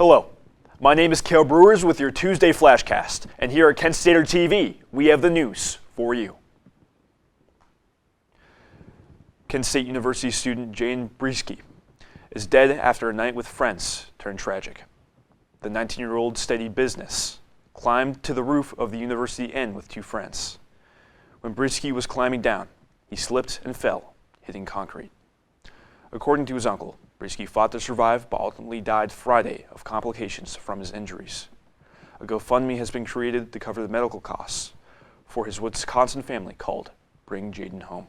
Hello, my name is Cale Breuers with your Tuesday Flashcast, and here at KSTV, we have the news for you. Kent State University student Jaden Breuers is dead after a night with friends turned tragic. The 19-year-old studied business, climbed to the roof of the university inn with two friends. When Breuers was climbing down, he slipped and fell, hitting concrete. According to his uncle, Breuers fought to survive but ultimately died Friday of complications from his injuries. A GoFundMe has been created to cover the medical costs for his Wisconsin family called Bring Jaden Home.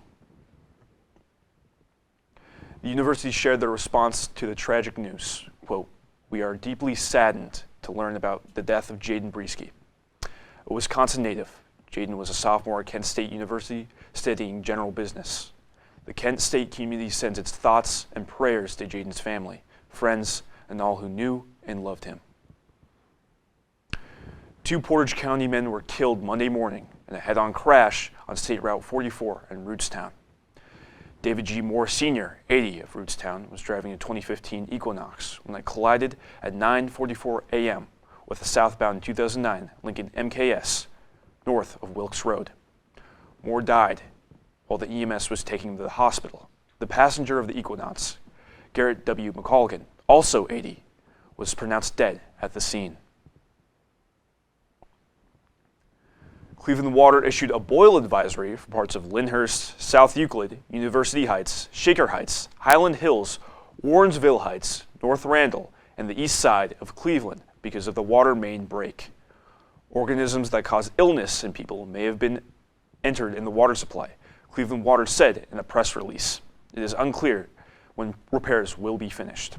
The university shared their response to the tragic news. Quote, "We are deeply saddened to learn about the death of Jaden Breuers. A Wisconsin native, Jaden was a sophomore at Kent State University studying general business. The Kent State community sends its thoughts and prayers to Jaden's family, friends, and all who knew and loved him." Two Portage County men were killed Monday morning in a head-on crash on State Route 44 in Rootstown. David G. Moore Sr., 80, of Rootstown, was driving a 2015 Equinox when it collided at 9:44 a.m. with a southbound 2009 Lincoln MKS north of Wilkes Road. Moore died while the EMS was taking him to the hospital. The passenger of the Equinox, Garrett W. McColgan, also 80, was pronounced dead at the scene. Cleveland Water issued a boil advisory for parts of Lyndhurst, South Euclid, University Heights, Shaker Heights, Highland Hills, Warrensville Heights, North Randall, and the east side of Cleveland because of the water main break. Organisms that cause illness in people may have been entered in the water supply, Cleveland Water said in a press release. It is unclear when repairs will be finished.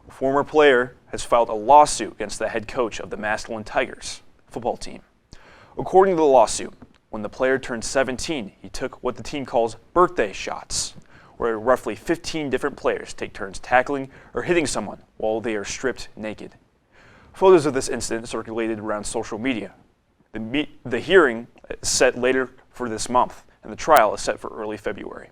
A former player has filed a lawsuit against the head coach of the Massillon Tigers football team. According to the lawsuit, when the player turned 17, he took what the team calls birthday shots, where roughly 15 different players take turns tackling or hitting someone while they are stripped naked. Photos of this incident circulated around social media. The hearing is set later for this month, and the trial is set for early February.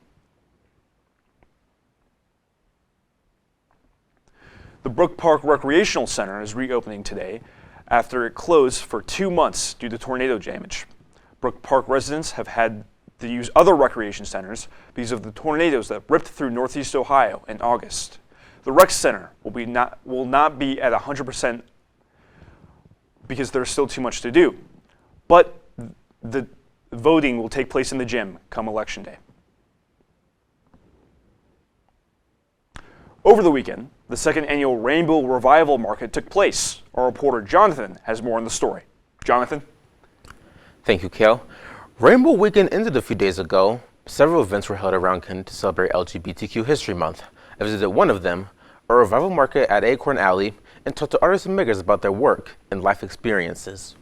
The Brook Park Recreational Center is reopening today after it closed for 2 months due to tornado damage. Brook Park residents have had to use other recreation centers because of the tornadoes that ripped through northeast Ohio in August. The rec center will not be at 100% because there's still too much to do. But the voting will take place in the gym come Election Day. Over the weekend, the second annual Rainbow Revival Market took place. Our reporter Jonathan has more on the story. Jonathan? Thank you, Cale. Rainbow Weekend ended a few days ago. Several events were held around Kent to celebrate LGBTQ History Month. I visited one of them, a revival market at Acorn Alley, and talked to artists and makers about their work and life experiences.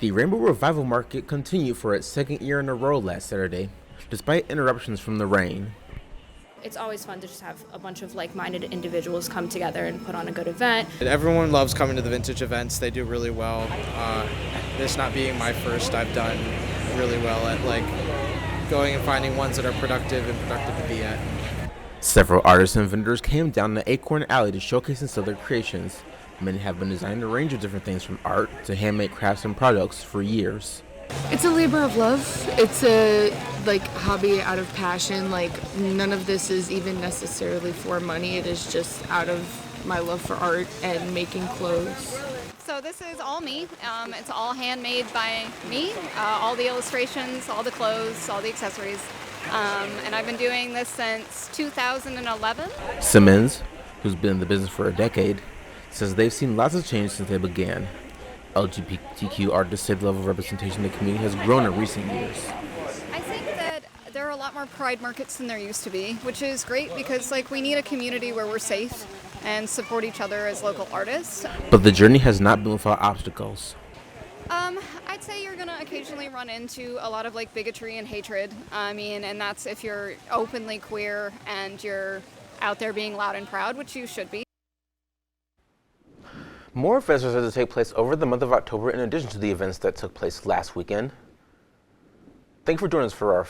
The Rainbow Revival Market continued for its second year in a row last Saturday, despite interruptions from the rain. It's always fun to just have a bunch of like-minded individuals come together and put on a good event. Everyone loves coming to the vintage events. They do really well. This not being my first, I've done really well at going and finding ones that are productive to be at. Several artists and vendors came down the Acorn Alley to showcase and sell their creations. Many have been designing a range of different things from art to handmade crafts and products for years. It's a labor of love. It's a hobby out of passion. None of this is even necessarily for money. It is just out of my love for art and making clothes. So this is all me. It's all handmade by me. All the illustrations, all the clothes, all the accessories. And I've been doing this since 2011. Simmons, who's been in the business for a decade, says they've seen lots of change since they began. LGBTQ artists say the level of representation in the community has grown in recent years. I think that there are a lot more pride markets than there used to be, which is great because we need a community where we're safe and support each other as local artists. But the journey has not been without obstacles. I'd say you're going to occasionally run into a lot of bigotry and hatred. And that's if you're openly queer and you're out there being loud and proud, which you should be. More events are set to take place over the month of October in addition to the events that took place last weekend. Thank you for joining us for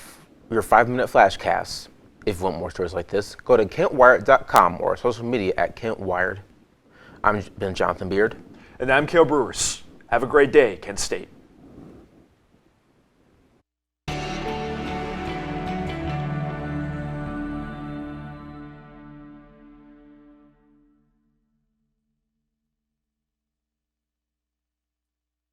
your 5-minute Flashcast. If you want more stories like this, go to KentWired.com or social media at KentWired. I've been Jonathan Beard. And I'm Cale Breuers. Have a great day, Kent State.